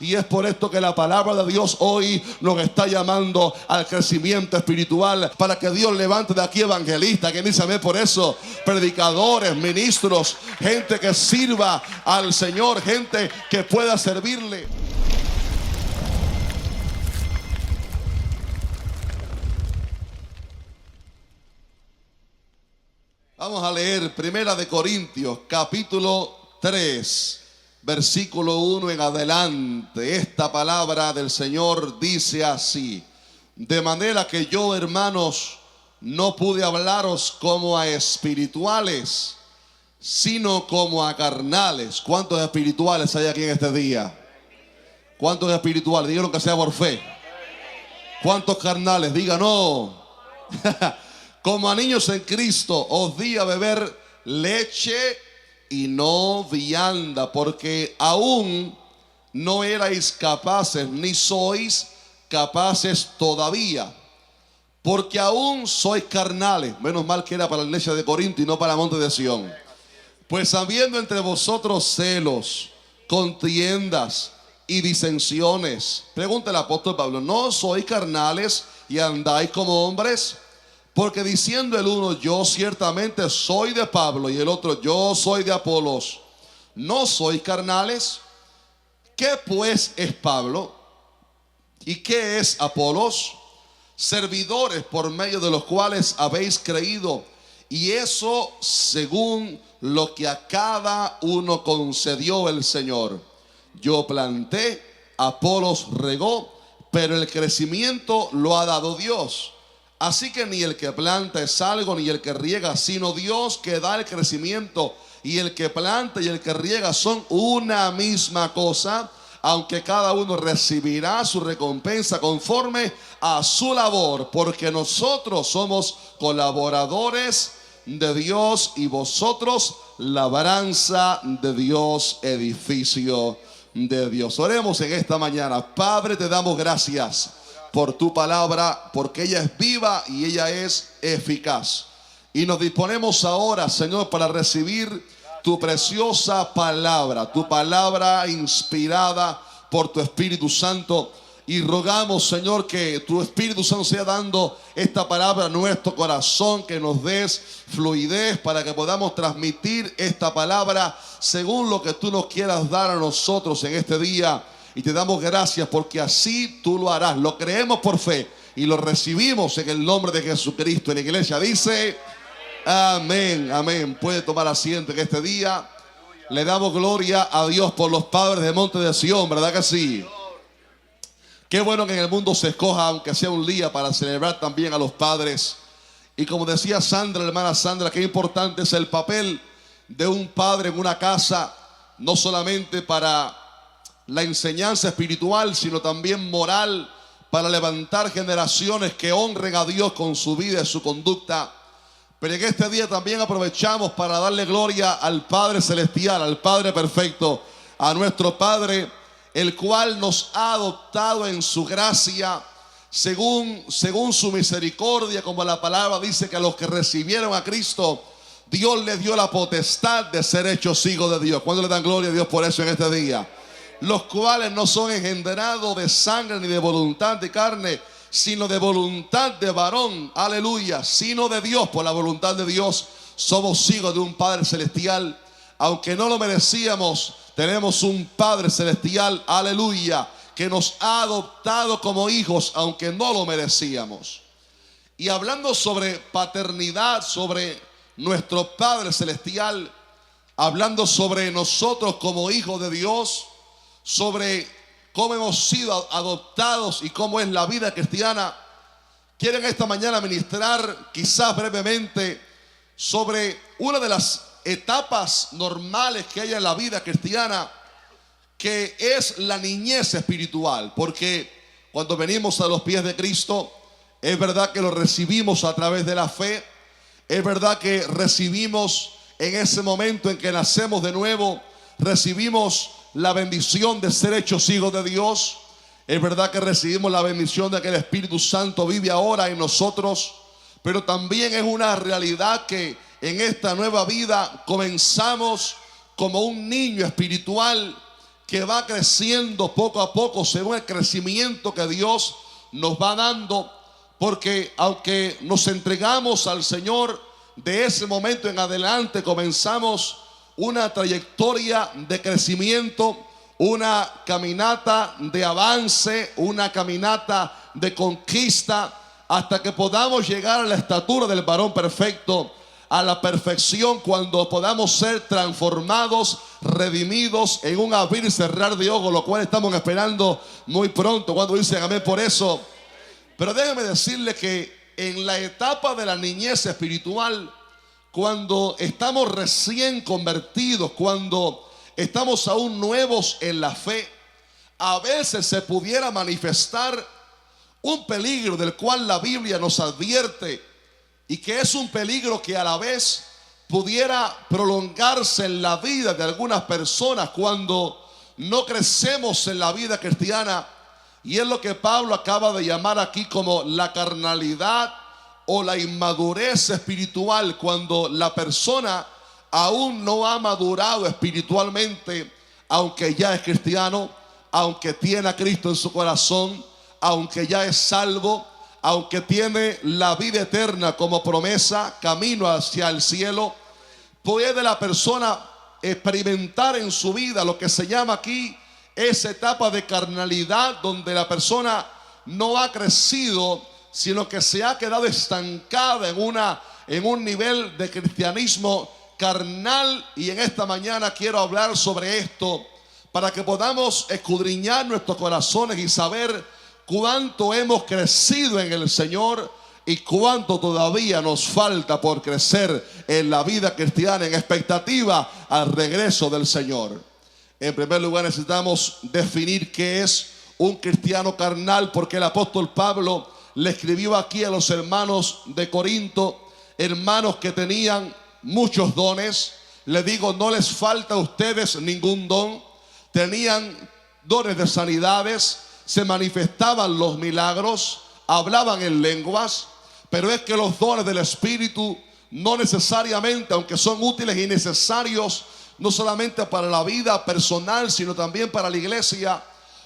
Y es por esto que la palabra de Dios hoy nos está llamando al crecimiento espiritual, para que Dios levante de aquí evangelistas, que dice amén por eso, predicadores, ministros, gente que sirva al Señor, gente que pueda servirle. Vamos a leer Primera de Corintios, capítulo 3. Versículo 1 en adelante. Esta palabra del Señor dice así: de manera que yo, hermanos, no pude hablaros como a espirituales, sino como a carnales. ¿Cuántos espirituales hay aquí en este día? ¿Cuántos espirituales? Díganlo que sea por fe. ¿Cuántos carnales? Digan no. Como a niños en Cristo os di a beber leche y no vianda, porque aún no erais capaces, ni sois capaces todavía, porque aún sois carnales. Menos mal que era para la iglesia de Corinto y no para el monte de Sión. Pues habiendo entre vosotros celos, contiendas y disensiones, pregunta el apóstol Pablo, ¿no sois carnales y andáis como hombres? Porque diciendo el uno, yo ciertamente soy de Pablo, y el otro, yo soy de Apolos, ¿no sois carnales? ¿Qué pues es Pablo? ¿Y qué es Apolos? Servidores por medio de los cuales habéis creído, y eso según lo que a cada uno concedió el Señor. Yo planté, Apolos regó, pero el crecimiento lo ha dado Dios. Así que ni el que planta es algo, ni el que riega, sino Dios que da el crecimiento. Y el que planta y el que riega son una misma cosa, aunque cada uno recibirá su recompensa conforme a su labor, porque nosotros somos colaboradores de Dios y vosotros labranza de Dios, edificio de Dios. Oremos en esta mañana. Padre, te damos gracias por tu palabra, porque ella es viva y ella es eficaz. Y nos disponemos ahora, Señor, para recibir tu preciosa palabra, tu palabra inspirada por tu Espíritu Santo. Y rogamos, Señor, que tu Espíritu Santo sea dando esta palabra a nuestro corazón, que nos des fluidez para que podamos transmitir esta palabra según lo que tú nos quieras dar a nosotros en este día. Y te damos gracias porque así tú lo harás. Lo creemos por fe y lo recibimos en el nombre de Jesucristo. Y la iglesia dice amén, amén. Puede tomar asiento en este día. Le damos gloria a Dios por los padres de Monte de Sión, ¿verdad que sí? Qué bueno que en el mundo se escoja, aunque sea un día, para celebrar también a los padres. Y como decía Sandra, la hermana Sandra, qué importante es el papel de un padre en una casa, no solamente para la enseñanza espiritual, sino también moral, para levantar generaciones que honren a Dios con su vida y su conducta. Pero en este día también aprovechamos para darle gloria al Padre Celestial, al Padre Perfecto, a nuestro Padre, el cual nos ha adoptado en su gracia, según su misericordia, como la palabra dice que a los que recibieron a Cristo, Dios les dio la potestad de ser hechos hijos de Dios. ¿Cuándo le dan gloria a Dios por eso en este día? Los cuales no son engendrados de sangre ni de voluntad de carne, sino de voluntad de varón, aleluya, sino de Dios. Por la voluntad de Dios somos hijos de un Padre Celestial. Aunque no lo merecíamos, tenemos un Padre Celestial, aleluya, que nos ha adoptado como hijos, aunque no lo merecíamos. Y hablando sobre paternidad, sobre nuestro Padre Celestial, hablando sobre nosotros como hijos de Dios, sobre cómo hemos sido adoptados y cómo es la vida cristiana, quiero en esta mañana ministrar quizás brevemente sobre una de las etapas normales que hay en la vida cristiana, que es la niñez espiritual. Porque cuando venimos a los pies de Cristo, es verdad que lo recibimos a través de la fe, es verdad que recibimos en ese momento en que nacemos de nuevo, recibimos la bendición de ser hechos hijos de Dios. Es verdad que recibimos la bendición de que el Espíritu Santo vive ahora en nosotros, pero también es una realidad que en esta nueva vida comenzamos como un niño espiritual que va creciendo poco a poco según el crecimiento que Dios nos va dando, porque aunque nos entregamos al Señor, de ese momento en adelante comenzamos una trayectoria de crecimiento, una caminata de avance, una caminata de conquista, hasta que podamos llegar a la estatura del varón perfecto, a la perfección, cuando podamos ser transformados, redimidos en un abrir y cerrar de ojos, lo cual estamos esperando muy pronto. Cuando dicen amén por eso. Pero déjeme decirle que en la etapa de la niñez espiritual, cuando estamos recién convertidos, cuando estamos aún nuevos en la fe, a veces se pudiera manifestar un peligro del cual la Biblia nos advierte, y que es un peligro que a la vez pudiera prolongarse en la vida de algunas personas cuando no crecemos en la vida cristiana. Y es lo que Pablo acaba de llamar aquí como la carnalidad o la inmadurez espiritual, cuando la persona aún no ha madurado espiritualmente, aunque ya es cristiano, aunque tiene a Cristo en su corazón, aunque ya es salvo, aunque tiene la vida eterna como promesa, camino hacia el cielo. Puede la persona experimentar en su vida lo que se llama aquí esa etapa de carnalidad, donde la persona no ha crecido, sino que se ha quedado estancada en un nivel de cristianismo carnal. Y en esta mañana quiero hablar sobre esto, para que podamos escudriñar nuestros corazones y saber cuánto hemos crecido en el Señor y cuánto todavía nos falta por crecer en la vida cristiana, en expectativa al regreso del Señor. En primer lugar, necesitamos definir qué es un cristiano carnal, porque el apóstol Pablo le escribió aquí a los hermanos de Corinto, hermanos que tenían muchos dones. Le digo, no les falta a ustedes ningún don. Tenían dones de sanidades, se manifestaban los milagros, hablaban en lenguas. Pero es que los dones del Espíritu no necesariamente, aunque son útiles y necesarios, no solamente para la vida personal, sino también para la iglesia,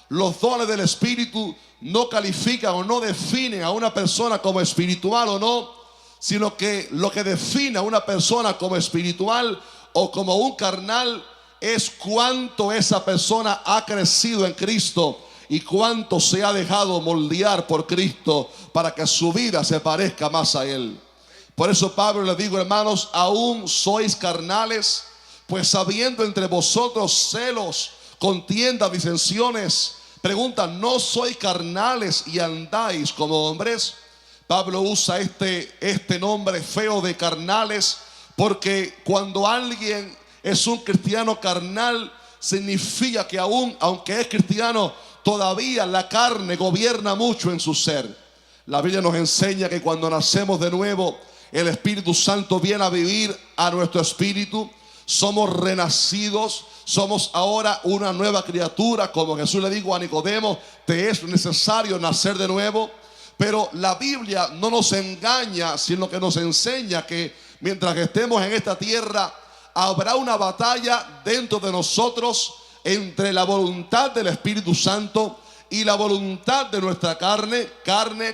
los dones del Espíritu no califican o no definen a una persona como espiritual o no, sino que lo que define a una persona como espiritual o como un carnal es cuánto esa persona ha crecido en Cristo y cuánto se ha dejado moldear por Cristo para que su vida se parezca más a Él. Por eso Pablo le digo, hermanos, aún sois carnales, pues habiendo entre vosotros celos, contiendas, disensiones. Pregunta, ¿no sois carnales y andáis como hombres? Pablo usa este nombre feo de carnales, porque cuando alguien es un cristiano carnal, significa que aún, aunque es cristiano, todavía la carne gobierna mucho en su ser. La Biblia nos enseña que cuando nacemos de nuevo, el Espíritu Santo viene a vivir a nuestro espíritu. Somos renacidos, somos ahora una nueva criatura. Como Jesús le dijo a Nicodemo, te es necesario nacer de nuevo. Pero la Biblia no nos engaña, sino que nos enseña que mientras que estemos en esta tierra, habrá una batalla dentro de nosotros entre la voluntad del Espíritu Santo y la voluntad de nuestra carne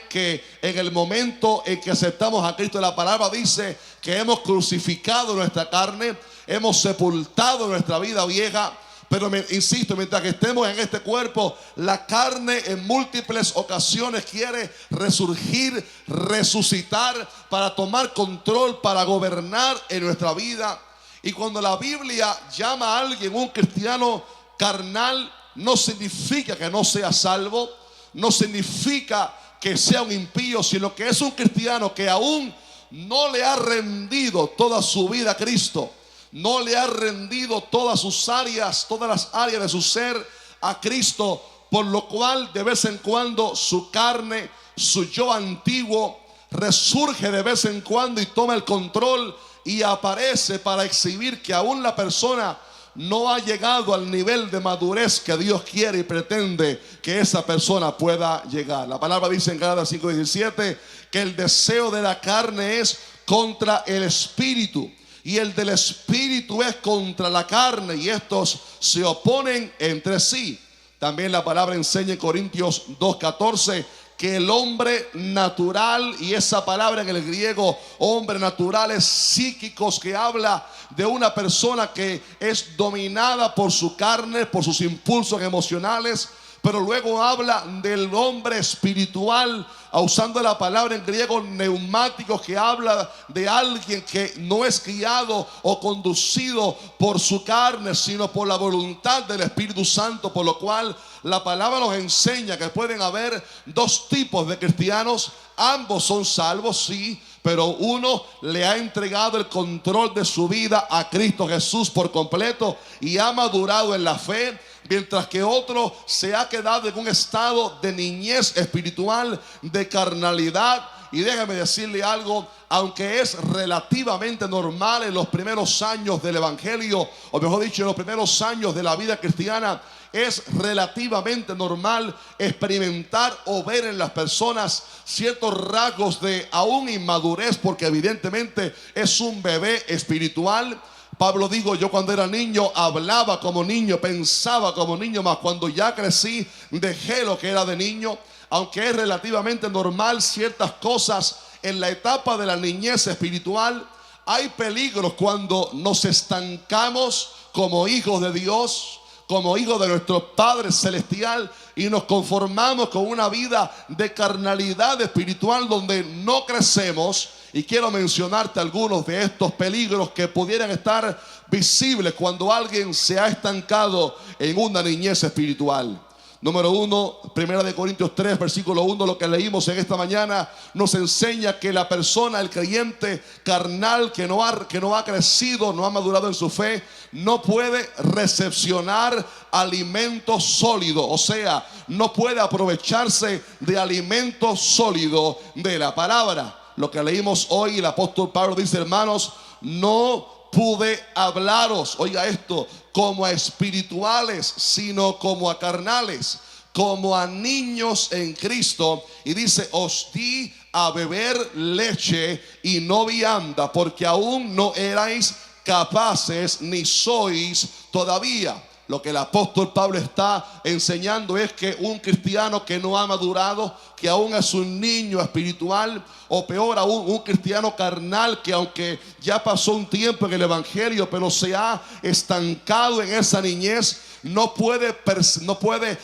que en el momento en que aceptamos a Cristo, la palabra dice que hemos crucificado nuestra carne, hemos sepultado nuestra vida vieja. Pero insisto, mientras que estemos en este cuerpo, la carne en múltiples ocasiones quiere resurgir, resucitar para tomar control, para gobernar en nuestra vida. Y cuando la Biblia llama a alguien un cristiano carnal, no significa que no sea salvo, no significa que sea un impío, sino que es un cristiano que aún no le ha rendido toda su vida a Cristo, no le ha rendido todas las áreas de su ser a Cristo, por lo cual de vez en cuando su carne, su yo antiguo, resurge de vez en cuando y toma el control y aparece para exhibir que aún la persona no ha llegado al nivel de madurez que Dios quiere y pretende que esa persona pueda llegar. La palabra dice en Gálatas 5:17 que el deseo de la carne es contra el espíritu y el del espíritu es contra la carne, y estos se oponen entre sí. También la palabra enseña en Corintios 2:14 que el hombre natural, y esa palabra en el griego, hombre natural, es psíquicos, que habla de una persona que es dominada por su carne, por sus impulsos emocionales. Pero luego habla del hombre espiritual, usando la palabra en griego neumático, que habla de alguien que no es guiado o conducido por su carne, sino por la voluntad del Espíritu Santo. Por lo cual la palabra nos enseña que pueden haber dos tipos de cristianos. Ambos son salvos, sí, pero uno le ha entregado el control de su vida a Cristo Jesús por completo y ha madurado en la fe, mientras que otro se ha quedado en un estado de niñez espiritual, de carnalidad. Y déjeme decirle algo, aunque es relativamente normal en los primeros años del evangelio, o mejor dicho, en los primeros años de la vida cristiana, es relativamente normal experimentar o ver en las personas ciertos rasgos de aún inmadurez, porque evidentemente es un bebé espiritual. Pablo dijo: yo cuando era niño hablaba como niño, pensaba como niño, mas cuando ya crecí dejé lo que era de niño. Aunque es relativamente normal ciertas cosas en la etapa de la niñez espiritual, hay peligros cuando nos estancamos como hijos de Dios, como hijos de nuestro Padre Celestial, y nos conformamos con una vida de carnalidad espiritual donde no crecemos. Y quiero mencionarte algunos de estos peligros que pudieran estar visibles cuando alguien se ha estancado en una niñez espiritual. Número 1, 1 Corintios 3, versículo 1, lo que leímos en esta mañana, nos enseña que la persona, el creyente carnal que no ha crecido, no ha madurado en su fe, no puede recepcionar alimento sólido. O sea, no puede aprovecharse de alimento sólido de la palabra. Lo que leímos hoy, el apóstol Pablo dice: hermanos, no pude hablaros, oiga esto, como a espirituales, sino como a carnales, como a niños en Cristo. Y dice: os di a beber leche y no vianda, porque aún no erais capaces, ni sois todavía. Lo que el apóstol Pablo está enseñando es que un cristiano que no ha madurado, que aún es un niño espiritual, o peor aún, un cristiano carnal que aunque ya pasó un tiempo en el evangelio, pero se ha estancado en esa niñez, no puede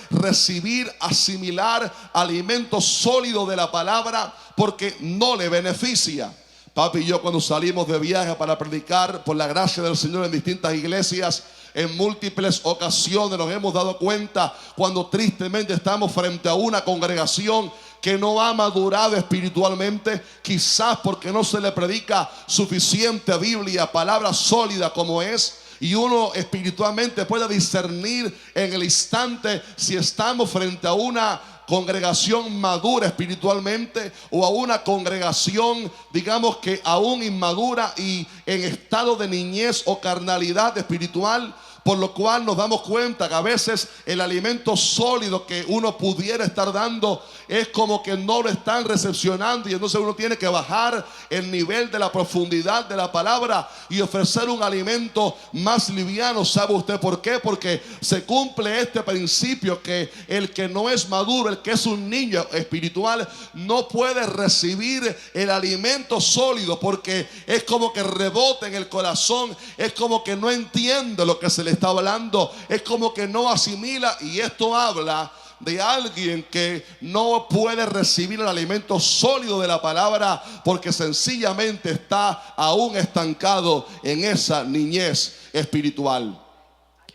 recibir, asimilar alimento sólido de la palabra, porque no le beneficia. Papi y yo, cuando salimos de viaje para predicar por la gracia del Señor en distintas iglesias, en múltiples ocasiones nos hemos dado cuenta cuando tristemente estamos frente a una congregación que no ha madurado espiritualmente, quizás porque no se le predica suficiente Biblia, palabra sólida como es. Y uno espiritualmente puede discernir en el instante si estamos frente a una congregación madura espiritualmente o a una congregación, digamos que aún inmadura y en estado de niñez o carnalidad espiritual. Por lo cual nos damos cuenta que a veces el alimento sólido que uno pudiera estar dando es como que no lo están recepcionando, y entonces uno tiene que bajar el nivel de la profundidad de la palabra y ofrecer un alimento más liviano. ¿Sabe usted por qué? Porque se cumple este principio que el que no es maduro, el que es un niño espiritual, no puede recibir el alimento sólido, porque es como que rebota en el corazón, es como que no entiende lo que se le está hablando, es como que no asimila. Y esto habla de alguien que no puede recibir el alimento sólido de la palabra, porque sencillamente está aún estancado en esa niñez espiritual.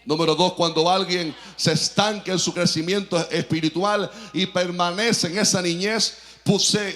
Número 2, cuando alguien se estanca en su crecimiento espiritual y permanece en esa niñez,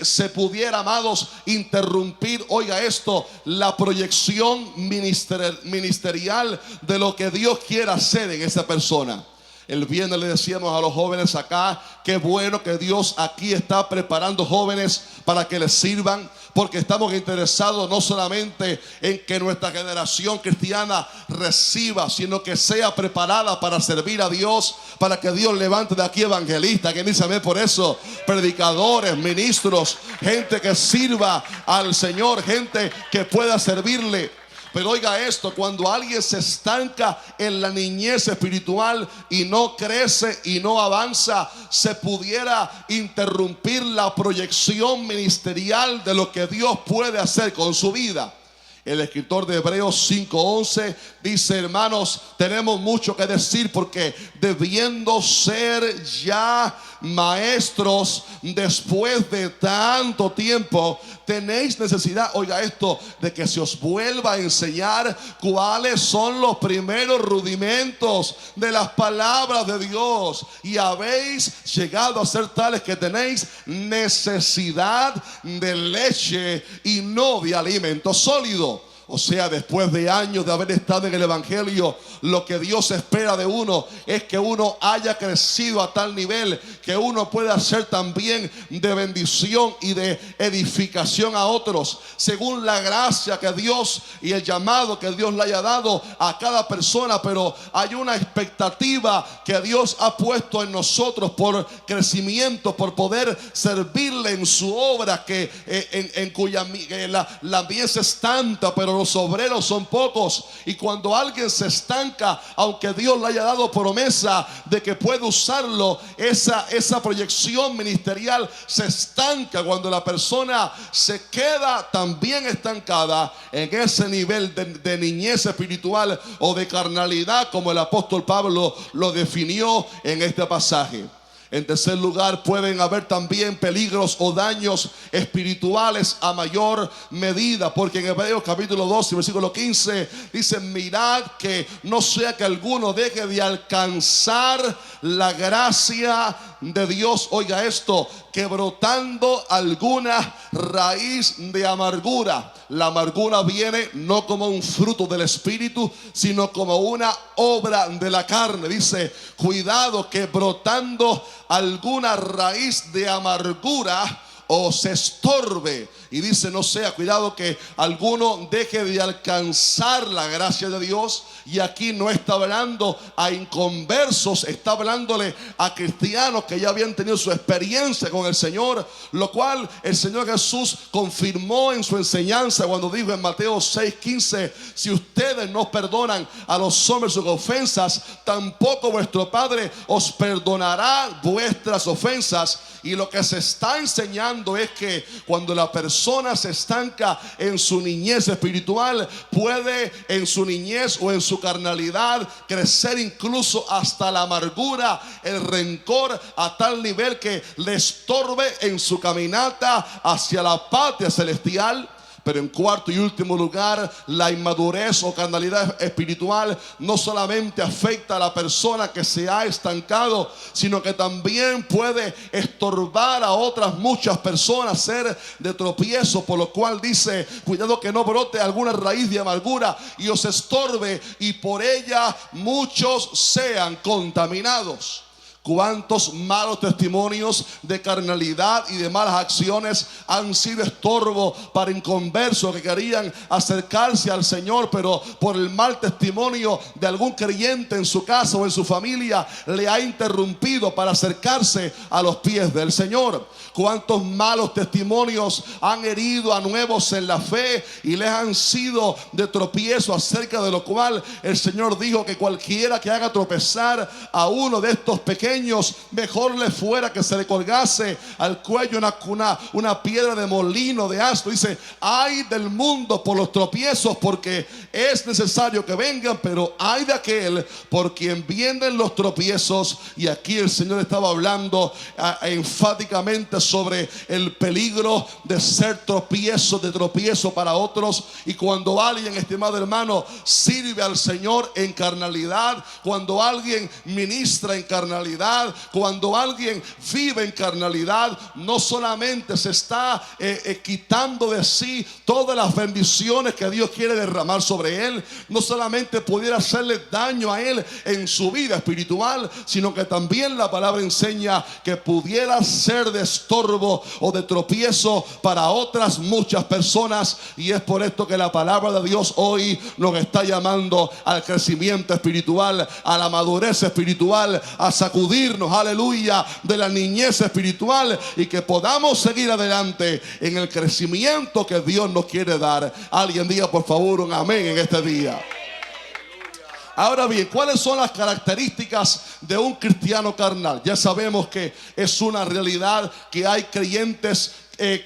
se pudiera, amados, interrumpir, oiga esto, la proyección ministerial de lo que Dios quiere hacer en esa persona. El viernes le decíamos a los jóvenes acá, qué bueno que Dios aquí está preparando jóvenes para que les sirvan, porque estamos interesados no solamente en que nuestra generación cristiana reciba, sino que sea preparada para servir a Dios, para que Dios levante de aquí evangelistas, que dice amén por eso, predicadores, ministros, gente que sirva al Señor, gente que pueda servirle. Pero oiga esto, cuando alguien se estanca en la niñez espiritual y no crece y no avanza, se pudiera interrumpir la proyección ministerial de lo que Dios puede hacer con su vida. El escritor de Hebreos 5:11 dice: hermanos, tenemos mucho que decir, porque debiendo ser ya maestros después de tanto tiempo, tenéis necesidad, oiga esto, de que se os vuelva a enseñar cuáles son los primeros rudimentos de las palabras de Dios, y habéis llegado a ser tales que tenéis necesidad de leche y no de alimento sólido. O sea, después de años de haber estado en el evangelio, lo que Dios espera de uno es que uno haya crecido a tal nivel que uno pueda ser también de bendición y de edificación a otros, según la gracia que Dios y el llamado que Dios le haya dado a cada persona. Pero hay una expectativa que Dios ha puesto en nosotros por crecimiento, por poder servirle en su obra, que en cuya la mies es tanta, pero los obreros son pocos. Y cuando alguien se estanca, aunque Dios le haya dado promesa de que puede usarlo, esa proyección ministerial se estanca cuando la persona se queda también estancada en ese nivel de niñez espiritual o de carnalidad, como el apóstol Pablo lo definió en este pasaje. En tercer lugar, pueden haber también peligros o daños espirituales a mayor medida, porque en Hebreos capítulo 12, versículo 15 dice: mirad que no sea que alguno deje de alcanzar la gracia de Dios. Oiga esto, que brotando alguna raíz de amargura. La amargura viene no como un fruto del espíritu, sino como una obra de la carne. Dice: cuidado que brotando alguna raíz de amargura os estorbe. Y dice: no sea, cuidado que alguno deje de alcanzar la gracia de Dios. Y aquí no está hablando a inconversos, está hablándole a cristianos que ya habían tenido su experiencia con el Señor, lo cual el Señor Jesús confirmó en su enseñanza cuando dijo en Mateo 6:15: si ustedes no perdonan a los hombres sus ofensas, tampoco vuestro Padre os perdonará vuestras ofensas. Y lo que se está enseñando es que cuando la persona se estanca en su niñez espiritual, puede en su niñez o en su carnalidad crecer incluso hasta la amargura, el rencor, a tal nivel que le estorbe en su caminata hacia la patria celestial. Pero en cuarto y último lugar, la inmadurez o carnalidad espiritual no solamente afecta a la persona que se ha estancado, sino que también puede estorbar a otras muchas personas, ser de tropiezo, por lo cual dice: cuidado que no brote alguna raíz de amargura y os estorbe, y por ella muchos sean contaminados. ¿Cuántos malos testimonios de carnalidad y de malas acciones han sido estorbo para inconversos que querían acercarse al Señor, pero por el mal testimonio de algún creyente en su casa o en su familia le ha interrumpido para acercarse a los pies del Señor? ¿Cuántos malos testimonios han herido a nuevos en la fe y les han sido de tropiezo, acerca de lo cual el Señor dijo que cualquiera que haga tropezar a uno de estos pequeños, mejor le fuera que se le colgase al cuello una piedra de molino de asno? Dice: ay del mundo por los tropiezos, porque es necesario que vengan, pero ay de aquel por quien vienen los tropiezos. Y aquí el Señor estaba hablando enfáticamente sobre el peligro de ser de tropiezo para otros. Y cuando alguien, estimado hermano, sirve al Señor en carnalidad, cuando alguien ministra en carnalidad, cuando alguien vive en carnalidad, no solamente se está quitando de sí todas las bendiciones que Dios quiere derramar sobre él, no solamente pudiera hacerle daño a él en su vida espiritual, sino que también la palabra enseña que pudiera ser de estorbo o de tropiezo para otras muchas personas. Y es por esto que la palabra de Dios hoy nos está llamando al crecimiento espiritual, a la madurez espiritual, a sacudir sacudirnos, aleluya, de la niñez espiritual y que podamos seguir adelante en el crecimiento que Dios nos quiere dar. Alguien diga por favor un amén en este día. Ahora bien, ¿cuáles son las características de un cristiano carnal? Ya sabemos que es una realidad que hay creyentes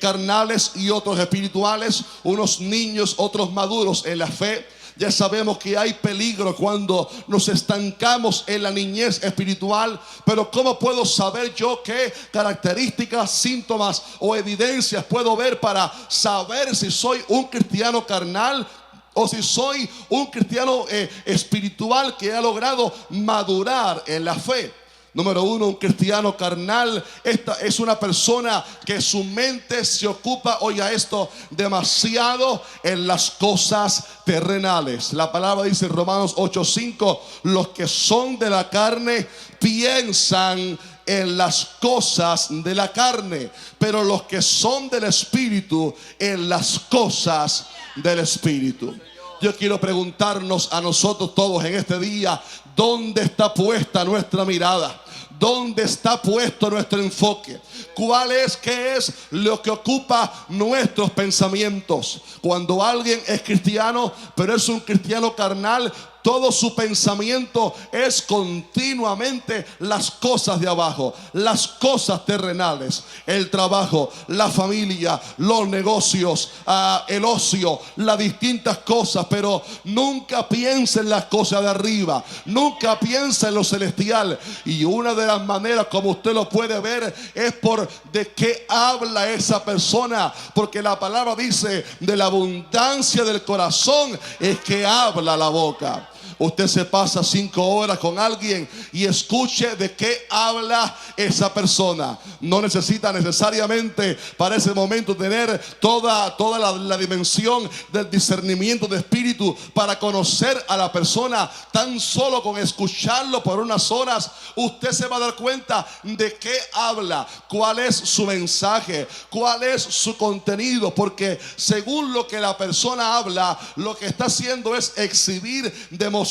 carnales y otros espirituales, unos niños, otros maduros en la fe. Ya sabemos que hay peligro cuando nos estancamos en la niñez espiritual. Pero ¿cómo puedo saber yo qué características, síntomas o evidencias puedo ver para saber si soy un cristiano carnal o si soy un cristiano espiritual que ha logrado madurar en la fe? Número uno, un cristiano carnal, esta es una persona que su mente se ocupa, oiga esto, demasiado en las cosas terrenales. La palabra dice en Romanos 8:5, los que son de la carne piensan en las cosas de la carne, pero los que son del Espíritu en las cosas del Espíritu. Yo quiero preguntarnos a nosotros todos en este día, ¿dónde está puesta nuestra mirada? ¿Dónde está puesto nuestro enfoque? ¿Qué es lo que ocupa nuestros pensamientos? Cuando alguien es cristiano, pero es un cristiano carnal, todo su pensamiento es continuamente las cosas de abajo, las cosas terrenales, el trabajo, la familia, los negocios, el ocio, las distintas cosas, pero nunca piensa en las cosas de arriba, nunca piensa en lo celestial. Y una de las maneras como usted lo puede ver es por de qué habla esa persona, porque la palabra dice, de la abundancia del corazón es que habla la boca. Usted se pasa 5 horas con alguien y escuche de qué habla esa persona. No necesita necesariamente para ese momento tener toda la dimensión del discernimiento de espíritu para conocer a la persona. Tan solo con escucharlo por unas horas, usted se va a dar cuenta de qué habla, cuál es su mensaje, cuál es su contenido, porque según lo que la persona habla, lo que está haciendo es exhibir, demostrar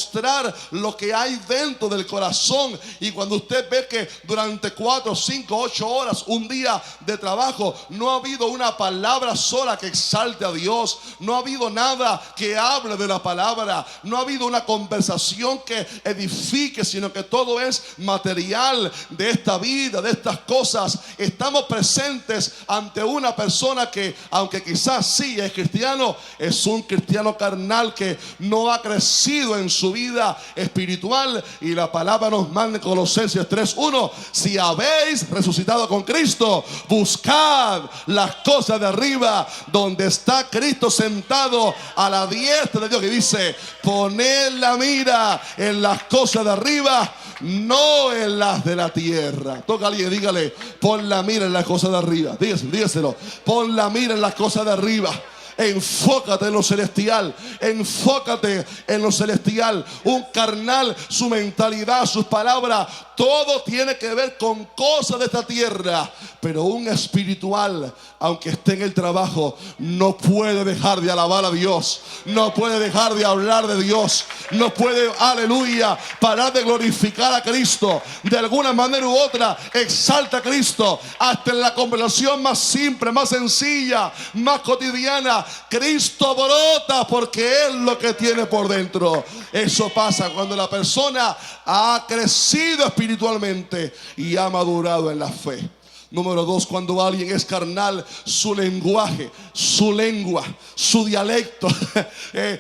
lo que hay dentro del corazón. Y cuando usted ve que durante 4, 5, 8 horas, un día de trabajo, no ha habido una palabra sola que exalte a Dios, no ha habido nada que hable de la palabra, no ha habido una conversación que edifique, sino que todo es material de esta vida, de estas cosas, estamos presentes ante una persona que, aunque quizás sí es cristiano, es un cristiano carnal que no ha crecido en su vida espiritual. Y la palabra nos manda en Colosenses 3:1, si habéis resucitado con Cristo, buscad las cosas de arriba, donde está Cristo sentado a la diestra de Dios, que dice, poned la mira en las cosas de arriba, no en las de la tierra. Toca a alguien, dígale, pon la mira en las cosas de arriba. Dígaselo, pon la mira en las cosas de arriba. Enfócate en lo celestial, enfócate en lo celestial. Un carnal, su mentalidad, sus palabras, todo tiene que ver con cosas de esta tierra. Pero un espiritual, aunque esté en el trabajo, no puede dejar de alabar a Dios, no puede dejar de hablar de Dios, no puede, aleluya, parar de glorificar a Cristo. De alguna manera u otra exalta a Cristo, hasta en la conversación más simple, más sencilla, más cotidiana, Cristo brota, porque es lo que tiene por dentro. Eso pasa cuando la persona ha crecido espiritualmente y ha madurado en la fe. Número 2, cuando alguien es carnal, su lenguaje, su lengua, su dialecto,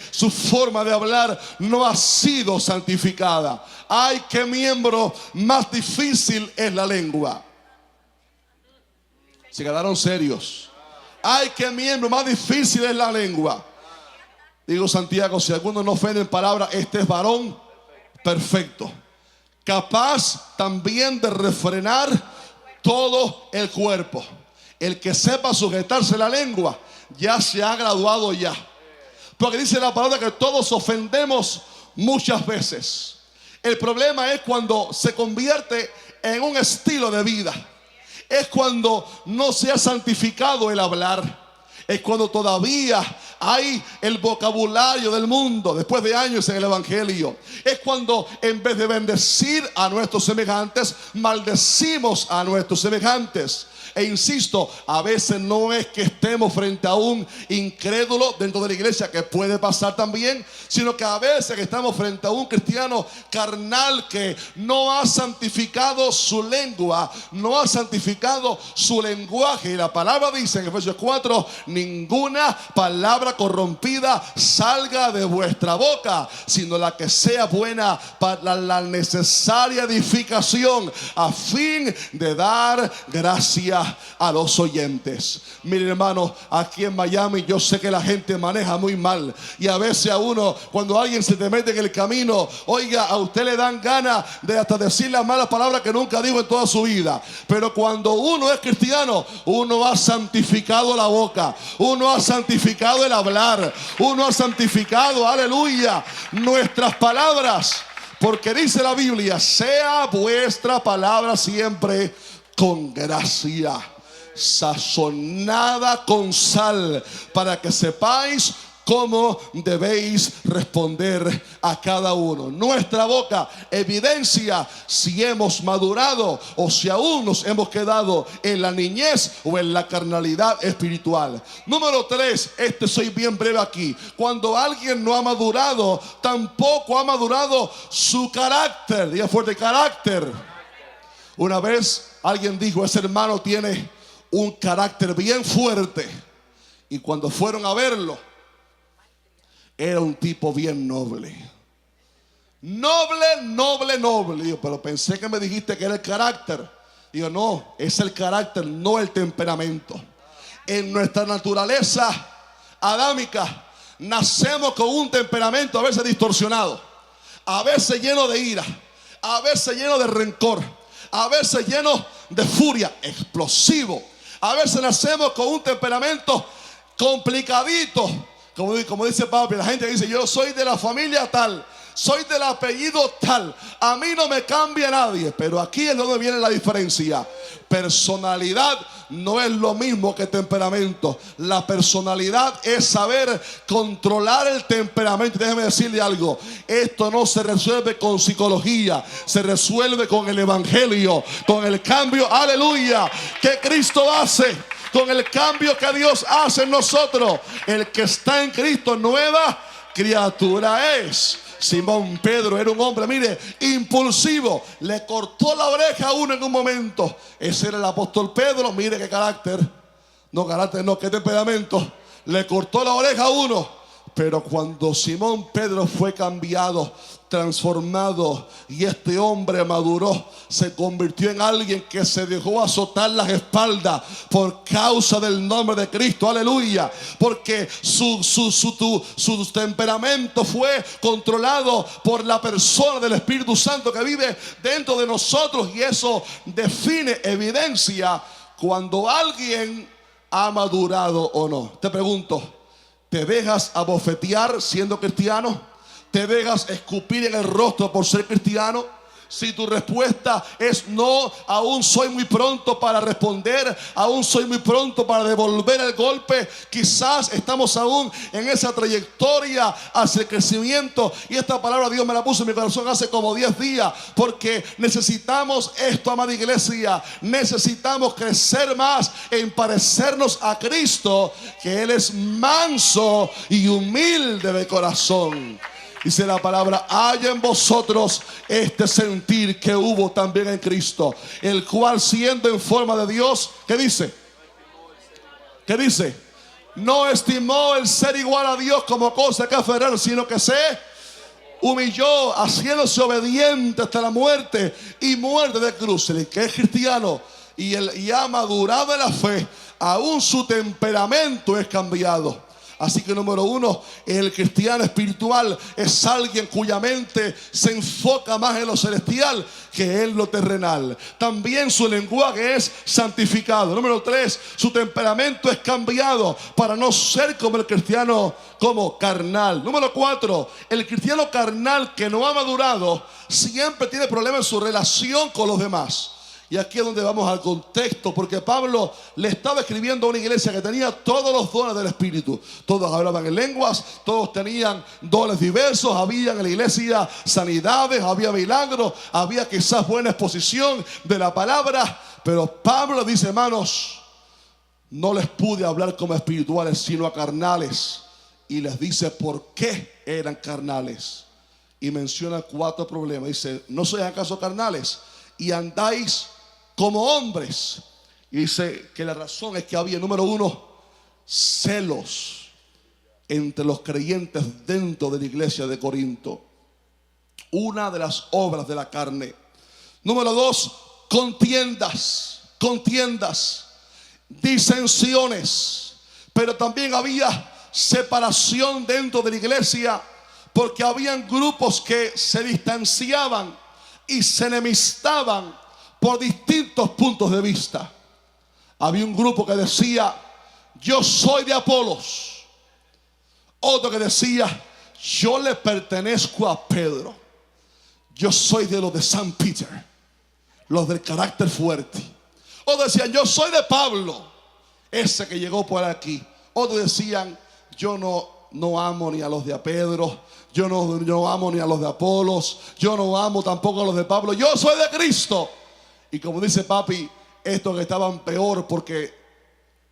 su forma de hablar no ha sido santificada. Ay, qué miembro más difícil es la lengua. Se quedaron serios. Ay, qué miembro más difícil es la lengua. Digo Santiago, si alguno no ofende en palabra, este es varón perfecto, capaz también de refrenar todo el cuerpo. El que sepa sujetarse la lengua ya se ha graduado ya. Porque dice la palabra que todos ofendemos muchas veces. El problema es cuando se convierte en un estilo de vida. Es cuando no se ha santificado el hablar. Es cuando todavía hay el vocabulario del mundo después de años en el evangelio. Es cuando en vez de bendecir a nuestros semejantes, maldecimos a nuestros semejantes. E insisto, a veces no es que estemos frente a un incrédulo dentro de la iglesia, que puede pasar también, sino que a veces estamos frente a un cristiano carnal que no ha santificado su lengua, no ha santificado su lenguaje. Y la palabra dice en Efesios 4: ninguna palabra corrompida salga de vuestra boca, sino la que sea buena para la necesaria edificación, a fin de dar gracia a los oyentes. Miren, hermano, aquí en Miami yo sé que la gente maneja muy mal, y a veces a uno, cuando alguien se te mete en el camino, oiga, a usted le dan ganas de hasta decir las malas palabras que nunca dijo en toda su vida. Pero cuando uno es cristiano, uno ha santificado la boca, uno ha santificado el hablar, uno ha santificado, aleluya, nuestras palabras, porque dice la Biblia: sea vuestra palabra siempre con gracia, sazonada con sal, para que sepáis cómo debéis responder a cada uno. Nuestra boca evidencia si hemos madurado o si aún nos hemos quedado en la niñez o en la carnalidad espiritual. Número 3, soy bien breve aquí. Cuando alguien no ha madurado, tampoco ha madurado su carácter. Diga fuerte: carácter. Una vez alguien dijo: ese hermano tiene un carácter bien fuerte. Y cuando fueron a verlo, era un tipo bien noble. Noble. Digo: pero pensé que me dijiste que era el carácter. Digo: no, es el carácter, no el temperamento. En nuestra naturaleza adámica nacemos con un temperamento a veces distorsionado, a veces lleno de ira, a veces lleno de rencor, a veces lleno de furia, explosivo. A veces nacemos con un temperamento complicadito. Como dice papi, la gente dice: yo soy de la familia tal, soy del apellido tal, a mí no me cambia nadie. Pero aquí es donde viene la diferencia. Personalidad no es lo mismo que temperamento. La personalidad es saber controlar el temperamento. Déjeme decirle algo: esto no se resuelve con psicología, se resuelve con el evangelio, con el cambio, aleluya, que Cristo hace, con el cambio que Dios hace en nosotros. El que está en Cristo, nueva criatura es. Simón Pedro era un hombre, mire, impulsivo. Le cortó la oreja a uno en un momento. Ese era el apóstol Pedro. Mire qué carácter. No, qué temperamento. Le cortó la oreja a uno. Pero cuando Simón Pedro fue cambiado, transformado, y este hombre maduró, se convirtió en alguien que se dejó azotar las espaldas por causa del nombre de Cristo, aleluya, porque su temperamento fue controlado por la persona del Espíritu Santo que vive dentro de nosotros. Y eso define, evidencia cuando alguien ha madurado o no. Te pregunto: ¿te dejas abofetear siendo cristiano? ¿Te dejas escupir en el rostro por ser cristiano? Si tu respuesta es no, aún soy muy pronto para responder, aún soy muy pronto para devolver el golpe. Quizás estamos aún en esa trayectoria hacia el crecimiento. Y esta palabra Dios me la puso en mi corazón hace como 10 días. Porque necesitamos esto, amada iglesia. Necesitamos crecer más en parecernos a Cristo, que Él es manso y humilde de corazón. Dice la palabra: haya en vosotros este sentir que hubo también en Cristo, el cual, siendo en forma de Dios, ¿qué dice? ¿Qué dice? No estimó el ser igual a Dios como cosa que aferrar, sino que se humilló, haciéndose obediente hasta la muerte, y muerte de cruz. El que es cristiano y ha madurado en la fe, aún su temperamento es cambiado. Así que número 1, el cristiano espiritual es alguien cuya mente se enfoca más en lo celestial que en lo terrenal. También su lenguaje es santificado. Número 3, su temperamento es cambiado para no ser como el cristiano como carnal. Número 4, el cristiano carnal que no ha madurado siempre tiene problemas en su relación con los demás. Y aquí es donde vamos al contexto, porque Pablo le estaba escribiendo a una iglesia que tenía todos los dones del Espíritu. Todos hablaban en lenguas, todos tenían dones diversos, había en la iglesia sanidades, había milagros, había quizás buena exposición de la palabra. Pero Pablo dice, hermanos, no les pude hablar como espirituales, sino a carnales. Y les dice por qué eran carnales. Y menciona 4 problemas. Dice, ¿no sois acaso carnales? Y andáis como hombres. Y dice que la razón es que había, número 1, celos entre los creyentes dentro de la iglesia de Corinto. Una de las obras de la carne. Número 2, contiendas, disensiones. Pero también había separación dentro de la iglesia, porque habían grupos que se distanciaban y se enemistaban por distintos puntos de vista. Había un grupo que decía, yo soy de Apolos. Otro que decía, yo le pertenezco a Pedro. Yo soy de los de San Peter, los del carácter fuerte. Otros decían, yo soy de Pablo, ese que llegó por aquí. Otros decían, yo no amo ni a los de Pedro, yo no amo ni a los de Apolos, yo no amo tampoco a los de Pablo, yo soy de Cristo. Y como dice papi, estos que estaban peor porque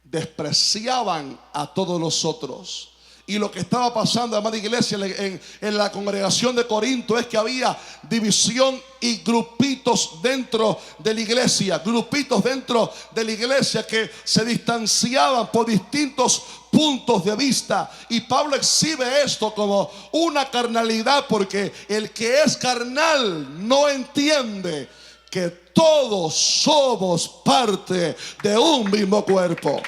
despreciaban a todos los otros. Y lo que estaba pasando, amada iglesia, en la congregación de Corinto, es que había división y grupitos dentro de la iglesia. Grupitos dentro de la iglesia que se distanciaban por distintos puntos de vista. Y Pablo exhibe esto como una carnalidad, porque el que es carnal no entiende que todos somos parte de un mismo cuerpo.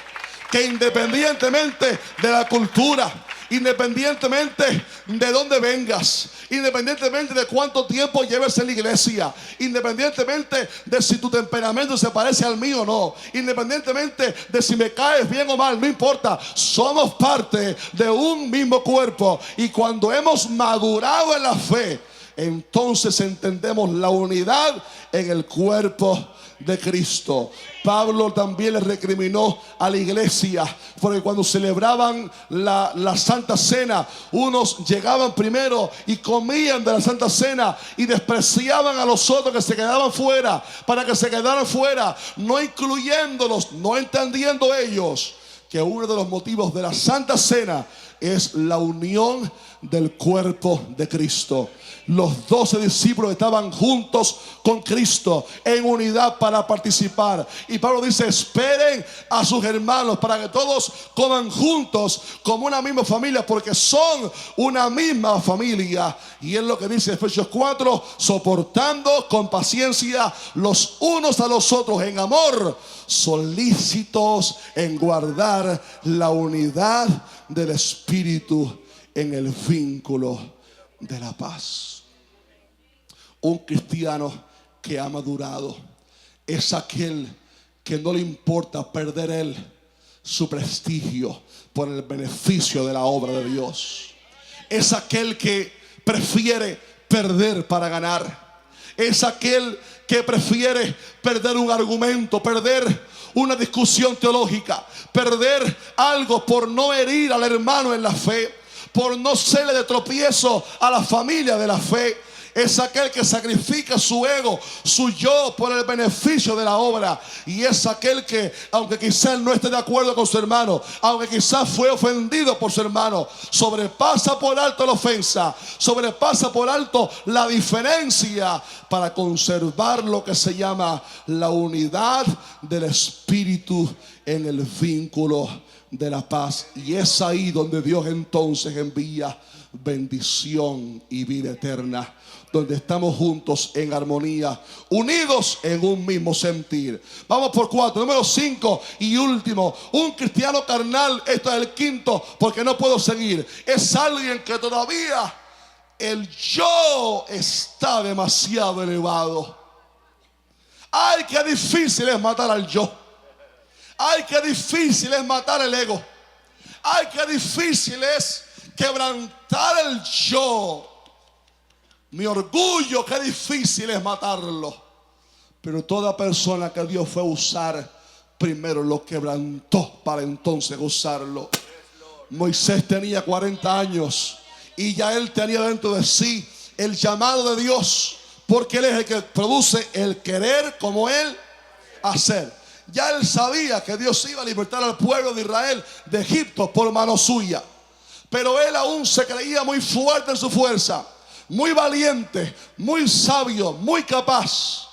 Que independientemente de la cultura, independientemente de dónde vengas, independientemente de cuánto tiempo lleves en la iglesia, independientemente de si tu temperamento se parece al mío o no, independientemente de si me caes bien o mal, no importa, somos parte de un mismo cuerpo. Y cuando hemos madurado en la fe, entonces entendemos la unidad en el cuerpo de Cristo. Pablo también le recriminó a la iglesia, porque cuando celebraban la Santa Cena, unos llegaban primero y comían de la Santa Cena y despreciaban a los otros que se quedaban fuera, para que se quedaran fuera, no incluyéndolos, no entendiendo ellos que uno de los motivos de la Santa Cena es la unión del cuerpo de Cristo. Los 12 discípulos estaban juntos con Cristo en unidad para participar. Y Pablo dice, esperen a sus hermanos para que todos coman juntos como una misma familia, porque son una misma familia. Y es lo que dice Efesios 4, soportando con paciencia los unos a los otros en amor, solícitos en guardar la unidad del Espíritu en el vínculo de la paz. Un cristiano que ha madurado es aquel que no le importa perder él su prestigio por el beneficio de la obra de Dios. Es aquel que prefiere perder para ganar. Es aquel que prefiere perder un argumento, perder una discusión teológica, perder algo por no herir al hermano en la fe, por no serle de tropiezo a la familia de la fe. Es aquel que sacrifica su ego, su yo, por el beneficio de la obra. Y es aquel que, aunque quizás no esté de acuerdo con su hermano, aunque quizás fue ofendido por su hermano, sobrepasa por alto la ofensa, sobrepasa por alto la diferencia, para conservar lo que se llama la unidad del Espíritu en el vínculo de la paz. Y es ahí donde Dios entonces envía bendición y vida eterna, donde estamos juntos en armonía, unidos en un mismo sentir. Vamos por 4. Número 5 y último. Un cristiano carnal, esto es el quinto, porque no puedo seguir. Es alguien que todavía el yo está demasiado elevado. Ay, qué difícil es matar al yo. Ay, qué difícil es matar el ego. Ay, qué difícil es quebrantar el yo. Mi orgullo, qué difícil es matarlo. Pero toda persona que Dios fue a usar, primero lo quebrantó para entonces usarlo. Moisés tenía 40 años y ya él tenía dentro de sí el llamado de Dios, porque Él es el que produce el querer como Él hacer. Ya él sabía que Dios iba a libertar al pueblo de Israel de Egipto por mano suya, pero él aún se creía muy fuerte en su fuerza, muy valiente, muy sabio, muy capaz.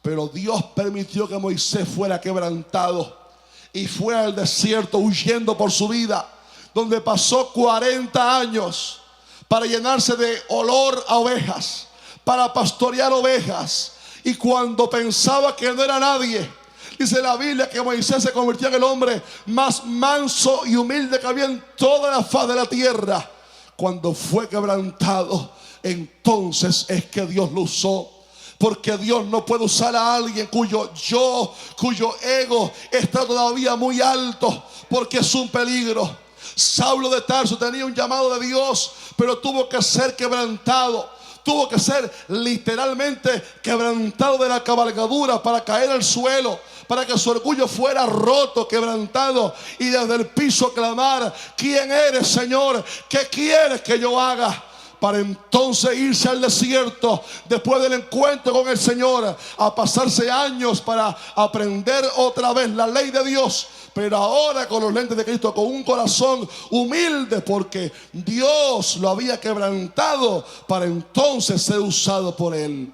Pero Dios permitió que Moisés fuera quebrantado y fue al desierto huyendo por su vida, donde pasó 40 años para llenarse de olor a ovejas, para pastorear ovejas. Y cuando pensaba que no era nadie, dice la Biblia que Moisés se convirtió en el hombre más manso y humilde que había en toda la faz de la tierra. Cuando fue quebrantado, entonces es que Dios lo usó. Porque Dios no puede usar a alguien cuyo ego está todavía muy alto, porque es un peligro. Saulo de Tarso tenía un llamado de Dios, pero tuvo que ser quebrantado. Tuvo que ser literalmente quebrantado de la cabalgadura para caer al suelo, para que su orgullo fuera roto, quebrantado, y desde el piso clamar: ¿quién eres, Señor? ¿Qué quieres que yo haga? Para entonces irse al desierto después del encuentro con el Señor, a pasarse años para aprender otra vez la ley de Dios, pero ahora con los lentes de Cristo, con un corazón humilde, porque Dios lo había quebrantado para entonces ser usado por Él.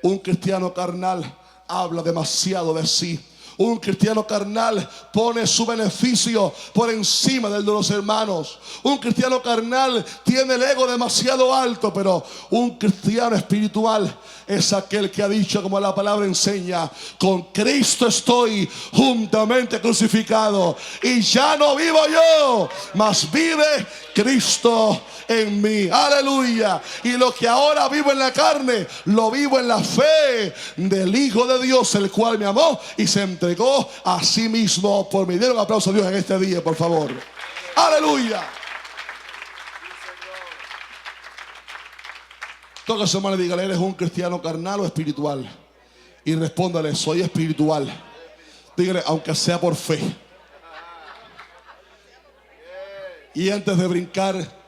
Un cristiano carnal habla demasiado de sí. Un cristiano carnal pone su beneficio por encima del de los hermanos. Un cristiano carnal tiene el ego demasiado alto, pero un cristiano espiritual es aquel que ha dicho, como la palabra enseña: con Cristo estoy juntamente crucificado, y ya no vivo yo, mas vive Cristo en mí. Aleluya. Y lo que ahora vivo en la carne, lo vivo en la fe del Hijo de Dios, el cual me amó y se entregó a sí mismo por mí. Den un aplauso a Dios en este día, por favor. Aleluya. Toca a su hermano y dígale: ¿eres un cristiano carnal o espiritual? Y respóndale: soy espiritual. Dígale: aunque sea por fe. Y antes de brincar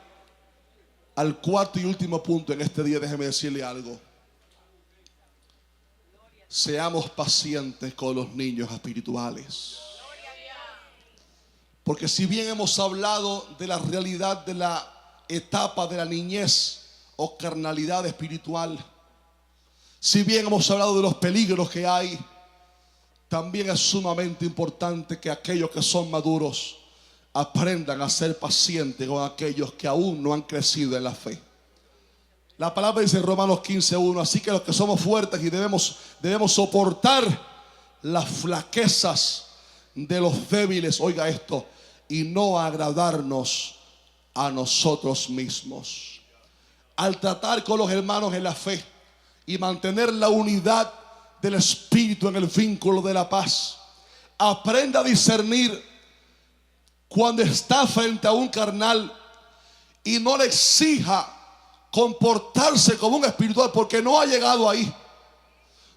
al cuarto y último punto en este día, déjeme decirle algo. Seamos pacientes con los niños espirituales. Porque si bien hemos hablado de la realidad de la etapa de la niñez o carnalidad espiritual, si bien hemos hablado de los peligros que hay, también es sumamente importante que aquellos que son maduros aprendan a ser pacientes con aquellos que aún no han crecido en la fe. La palabra dice en Romanos 15:1: así que los que somos fuertes y debemos soportar las flaquezas de los débiles, oiga esto, y no agradarnos a nosotros mismos. Al tratar con los hermanos en la fe y mantener la unidad del espíritu en el vínculo de la paz, aprenda a discernir cuando está frente a un carnal y no le exija comportarse como un espiritual, porque no ha llegado ahí.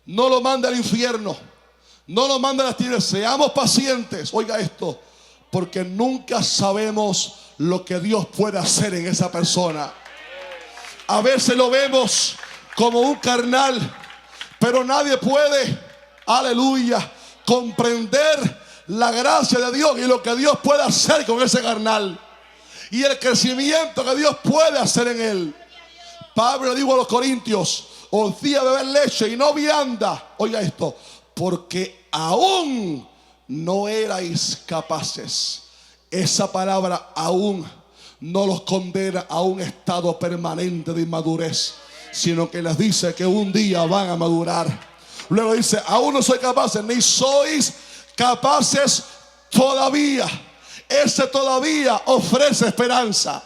No lo manda al infierno, no lo manda a las tinieblas. Seamos pacientes, oiga esto, porque nunca sabemos lo que Dios puede hacer en esa persona. A veces lo vemos como un carnal, pero nadie puede, aleluya, comprender la gracia de Dios y lo que Dios puede hacer con ese carnal y el crecimiento que Dios puede hacer en él. Pablo le dijo a los corintios: os di a beber leche y no vianda, oiga esto, porque aún no erais capaces. Esa palabra aún no los condena a un estado permanente de inmadurez, sino que les dice que un día van a madurar. Luego dice: aún no sois capaces, ni sois capaces todavía. Ese todavía ofrece esperanza.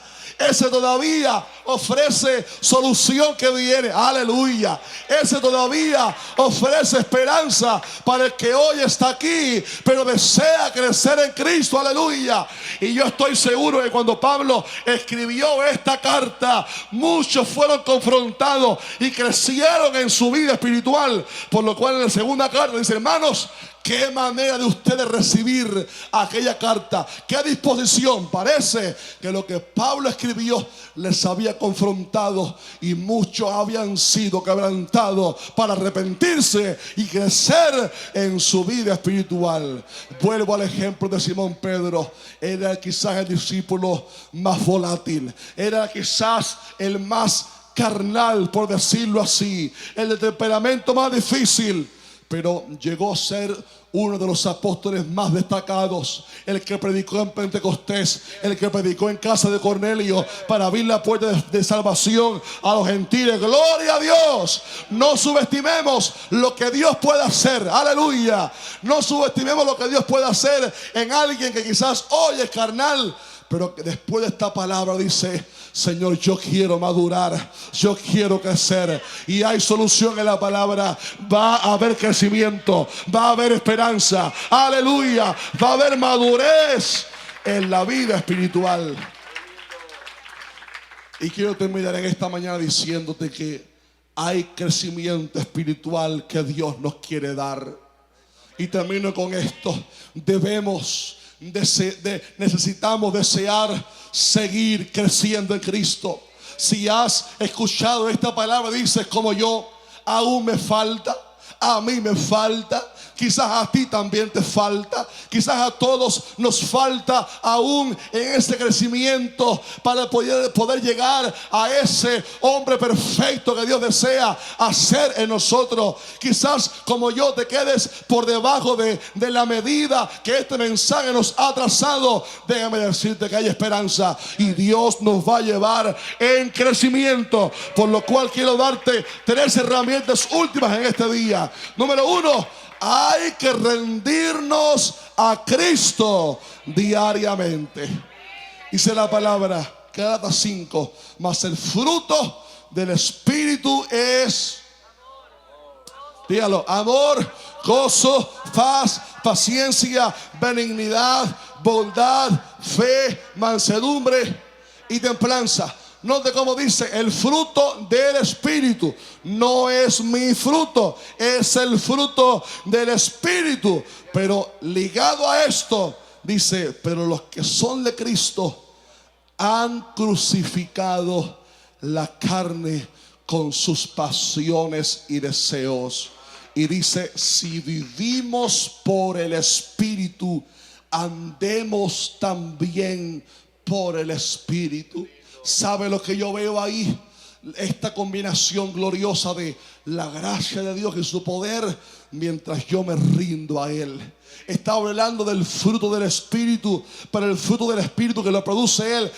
Ese todavía ofrece solución que viene. Aleluya. Ese todavía ofrece esperanza para el que hoy está aquí, pero desea crecer en Cristo. Aleluya. Y yo estoy seguro que cuando Pablo escribió esta carta, muchos fueron confrontados y crecieron en su vida espiritual. Por lo cual en la segunda carta dice: hermanos, qué manera de ustedes recibir aquella carta, qué disposición. Parece que lo que Pablo escribió les había confrontado y muchos habían sido quebrantados para arrepentirse y crecer en su vida espiritual. Vuelvo al ejemplo de Simón Pedro. Era quizás el discípulo más volátil, era quizás el más carnal, por decirlo así, el de temperamento más difícil, pero llegó a ser uno de los apóstoles más destacados, el que predicó en Pentecostés, el que predicó en casa de Cornelio para abrir la puerta de salvación a los gentiles. Gloria a Dios. No subestimemos lo que Dios puede hacer. Aleluya. No subestimemos lo que Dios puede hacer en alguien que quizás hoy es carnal, pero que después de esta palabra dice: Señor, yo quiero madurar, yo quiero crecer. Y hay solución en la palabra. Va a haber crecimiento, va a haber esperanza. Aleluya. Va a haber madurez en la vida espiritual. Y quiero terminar en esta mañana diciéndote que hay crecimiento espiritual que Dios nos quiere dar. Y termino con esto. Necesitamos desear seguir creciendo en Cristo. Si has escuchado esta palabra, dices como yo: aún me falta, a mí me falta. Quizás a ti también te falta. Quizás a todos nos falta aún en ese crecimiento para poder llegar a ese hombre perfecto que Dios desea hacer en nosotros. Quizás como yo te quedes por debajo de la medida que este mensaje nos ha trazado. Déjame decirte que hay esperanza y Dios nos va a llevar en crecimiento. Por lo cual quiero darte 3 herramientas últimas en este día. Número 1. Hay que rendirnos a Cristo diariamente. Dice la palabra, Gálatas 5: mas el fruto del Espíritu es, dígalo, amor, gozo, paz, paciencia, benignidad, bondad, fe, mansedumbre y templanza. Note cómo dice: el fruto del Espíritu. No es mi fruto, es el fruto del Espíritu. Pero ligado a esto, dice: pero los que son de Cristo han crucificado la carne con sus pasiones y deseos. Y dice: si vivimos por el Espíritu, andemos también por el Espíritu. ¿Sabe lo que yo veo ahí? Esta combinación gloriosa de la gracia de Dios y su poder mientras yo me rindo a Él. Está hablando del fruto del Espíritu, pero el fruto del Espíritu que lo produce Él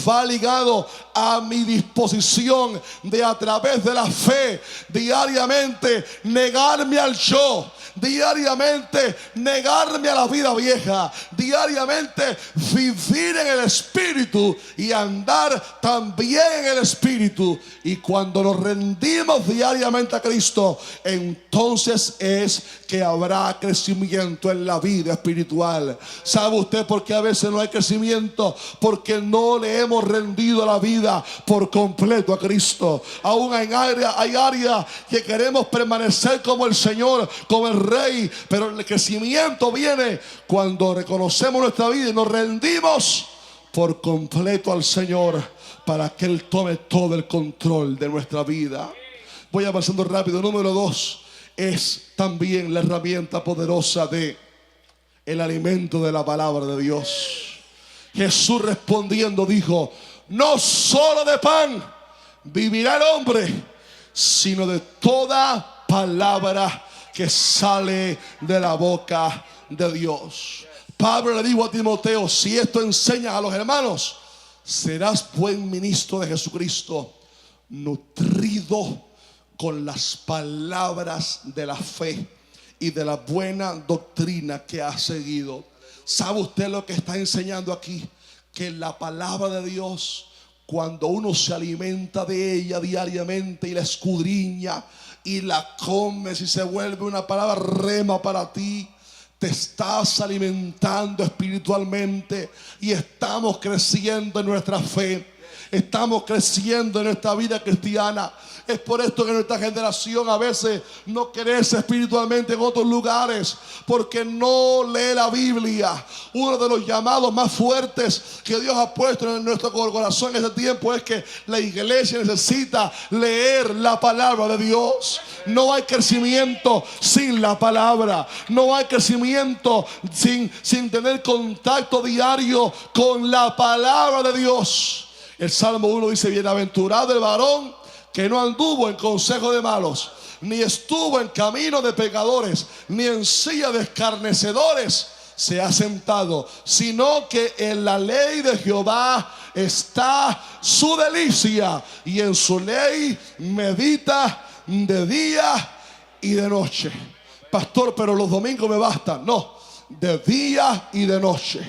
va ligado a mi disposición de, a través de la fe, diariamente negarme al yo, diariamente negarme a la vida vieja, diariamente vivir en el Espíritu y andar también en el Espíritu. Y cuando nos rendimos diariamente a Cristo, entonces es que habrá crecimiento en la vida espiritual. ¿Sabe usted por qué a veces no hay crecimiento? Porque no le hemos rendido la vida por completo a Cristo. Aún hay áreas que queremos permanecer como el Señor, como el Rey, pero el crecimiento viene cuando reconocemos nuestra vida y nos rendimos por completo al Señor para que Él tome todo el control de nuestra vida. Voy avanzando rápido. Número 2 es también la herramienta poderosa de el alimento de la palabra de Dios. Jesús respondiendo dijo: no solo de pan vivirá el hombre, sino de toda palabra que sale de la boca de Dios. Pablo le dijo a Timoteo: si esto enseñas a los hermanos, serás buen ministro de Jesucristo, nutrido con las palabras de la fe y de la buena doctrina que ha seguido. ¿Sabe usted lo que está enseñando aquí? Que la palabra de Dios, cuando uno se alimenta de ella diariamente y la escudriña y la comes y se vuelve una palabra rema para ti, te estás alimentando espiritualmente y estamos creciendo en nuestra fe. Estamos creciendo en nuestra vida cristiana. Es por esto que nuestra generación a veces no crece espiritualmente en otros lugares, porque no lee la Biblia. Uno de los llamados más fuertes que Dios ha puesto en nuestro corazón en ese tiempo es que la iglesia necesita leer la palabra de Dios. No hay crecimiento sin la palabra. No hay crecimiento sin tener contacto diario con la palabra de Dios. El Salmo 1 dice: bienaventurado el varón que no anduvo en consejo de malos, ni estuvo en camino de pecadores, ni en silla de escarnecedores se ha sentado, sino que en la ley de Jehová está su delicia, y en su ley medita de día y de noche. Pastor, pero los domingos me bastan. No, de día y de noche.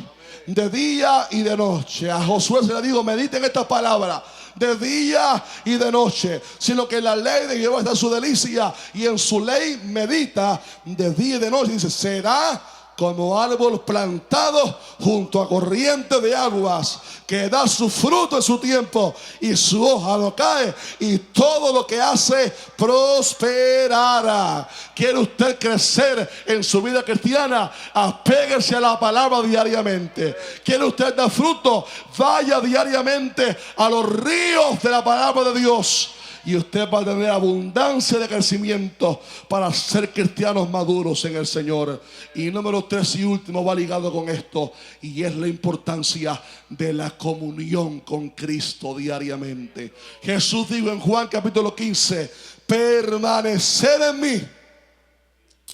De día y de noche. A Josué se le dijo: mediten esta palabra de día y de noche, sino que en la ley de Jehová está su delicia, y en su ley medita de día y de noche. Dice: será como árbol plantado junto a corrientes de aguas, que da su fruto en su tiempo, y su hoja no cae, y todo lo que hace prosperará. ¿Quiere usted crecer en su vida cristiana? Apéguese a la palabra diariamente. ¿Quiere usted dar fruto? Vaya diariamente a los ríos de la palabra de Dios, y usted va a tener abundancia de crecimiento para ser cristianos maduros en el Señor. Y número 3 y último va ligado con esto, y es la importancia de la comunión con Cristo diariamente. Jesús dijo en Juan capítulo 15: permaneced en mí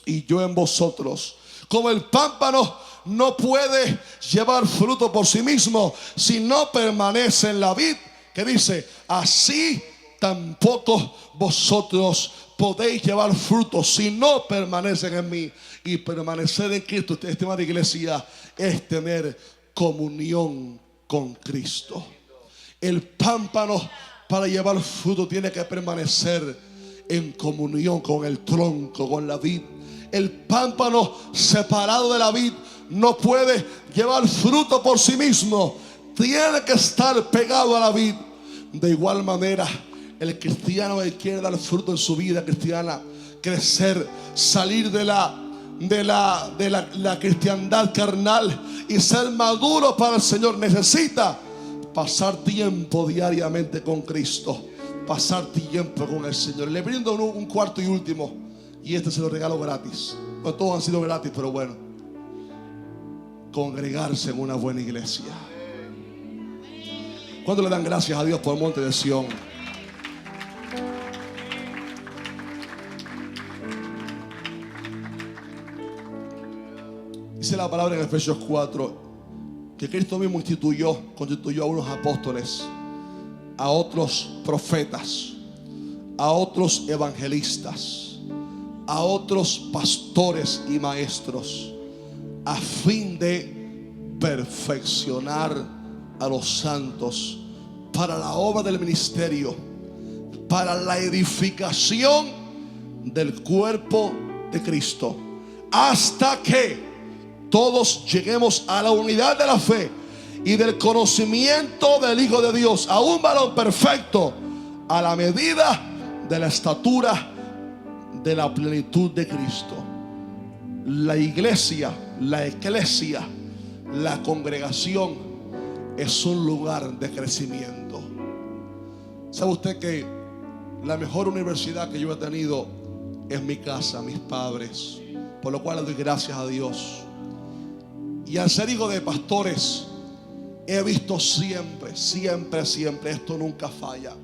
y yo en vosotros. Como el pámpano no puede llevar fruto por sí mismo si no permanece en la vid, que dice: así tampoco vosotros podéis llevar fruto si no permanecen en mí. Y permanecer en Cristo, estimada iglesia, es tener comunión con Cristo. El pámpano, para llevar fruto, tiene que permanecer en comunión con el tronco, con la vid. El pámpano separado de la vid no puede llevar fruto por sí mismo. Tiene que estar pegado a la vid. De igual manera, el cristiano que quiere dar fruto en su vida cristiana, crecer, salir de la cristiandad carnal y ser maduro para el Señor, necesita pasar tiempo diariamente con Cristo, pasar tiempo con el Señor. Le brindo un cuarto y último, y este se lo regalo gratis. No todos han sido gratis, pero bueno: congregarse en una buena iglesia. ¿Cuánto le dan gracias a Dios por el monte de Sión? Dice la palabra en Efesios 4 que Cristo mismo constituyó a unos apóstoles, a otros profetas, a otros evangelistas, a otros pastores y maestros, a fin de perfeccionar a los santos para la obra del ministerio, para la edificación del cuerpo de Cristo, hasta que todos lleguemos a la unidad de la fe y del conocimiento del Hijo de Dios, a un varón perfecto, a la medida de la estatura de la plenitud de Cristo. La iglesia, la eclesia, la congregación es un lugar de crecimiento. ¿Sabe usted que la mejor universidad que yo he tenido es mi casa, mis padres? Por lo cual le doy gracias a Dios. Y al ser hijo de pastores, he visto siempre, esto nunca falla: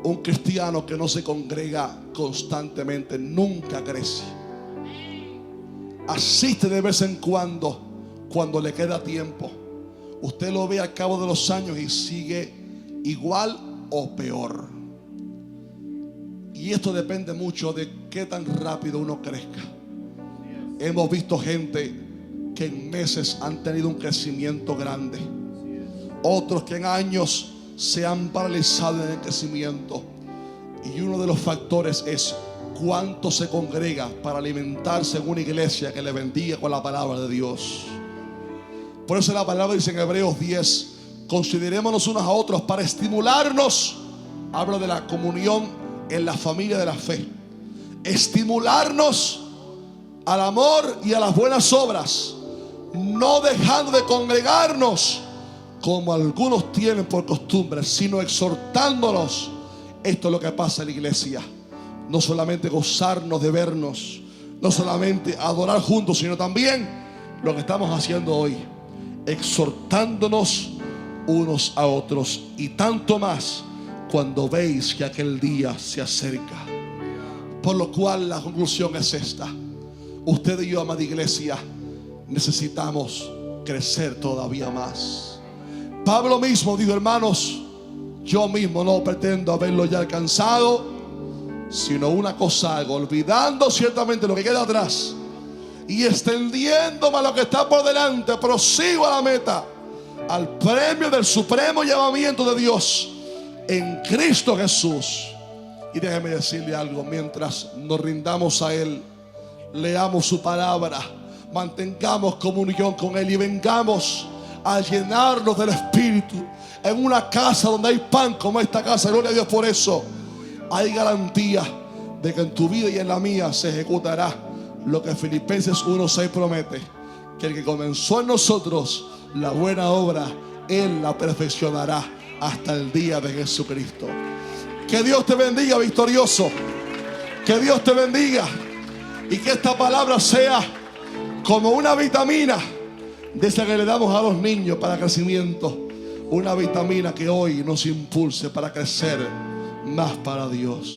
un cristiano que no se congrega constantemente nunca crece. Asiste de vez en cuando le queda tiempo. Usted lo ve al cabo de los años y sigue igual o peor. Y esto depende mucho de qué tan rápido uno crezca. Hemos visto gente que en meses han tenido un crecimiento grande, otros que en años se han paralizado en el crecimiento. Y uno de los factores es cuánto se congrega para alimentarse en una iglesia que le bendiga con la palabra de Dios. Por eso la palabra dice en Hebreos 10: considerémonos unos a otros para estimularnos. Habla de la comunión en la familia de la fe. Estimularnos al amor y a las buenas obras, no dejando de congregarnos como algunos tienen por costumbre, sino exhortándonos. Esto es lo que pasa en la iglesia. No solamente gozarnos de vernos, no solamente adorar juntos, sino también lo que estamos haciendo hoy, exhortándonos unos a otros, y tanto más cuando veis que aquel día se acerca. Por lo cual la conclusión es esta: usted y yo, amada iglesia, necesitamos crecer todavía más. Pablo mismo dijo: hermanos, yo mismo no pretendo haberlo ya alcanzado, sino una cosa hago, olvidando ciertamente lo que queda atrás y extendiéndome a lo que está por delante, prosigo a la meta, al premio del supremo llamamiento de Dios en Cristo Jesús. Y déjeme decirle algo: mientras nos rindamos a Él, leamos su palabra, mantengamos comunión con Él y vengamos a llenarnos del Espíritu en una casa donde hay pan como esta casa, gloria a Dios por eso, hay garantía de que en tu vida y en la mía se ejecutará lo que Filipenses 1:6 promete: que el que comenzó en nosotros la buena obra, Él la perfeccionará hasta el día de Jesucristo. Que Dios te bendiga, victorioso. Que Dios te bendiga, y que esta palabra sea como una vitamina de esa que le damos a los niños para crecimiento. Una vitamina que hoy nos impulse para crecer más para Dios.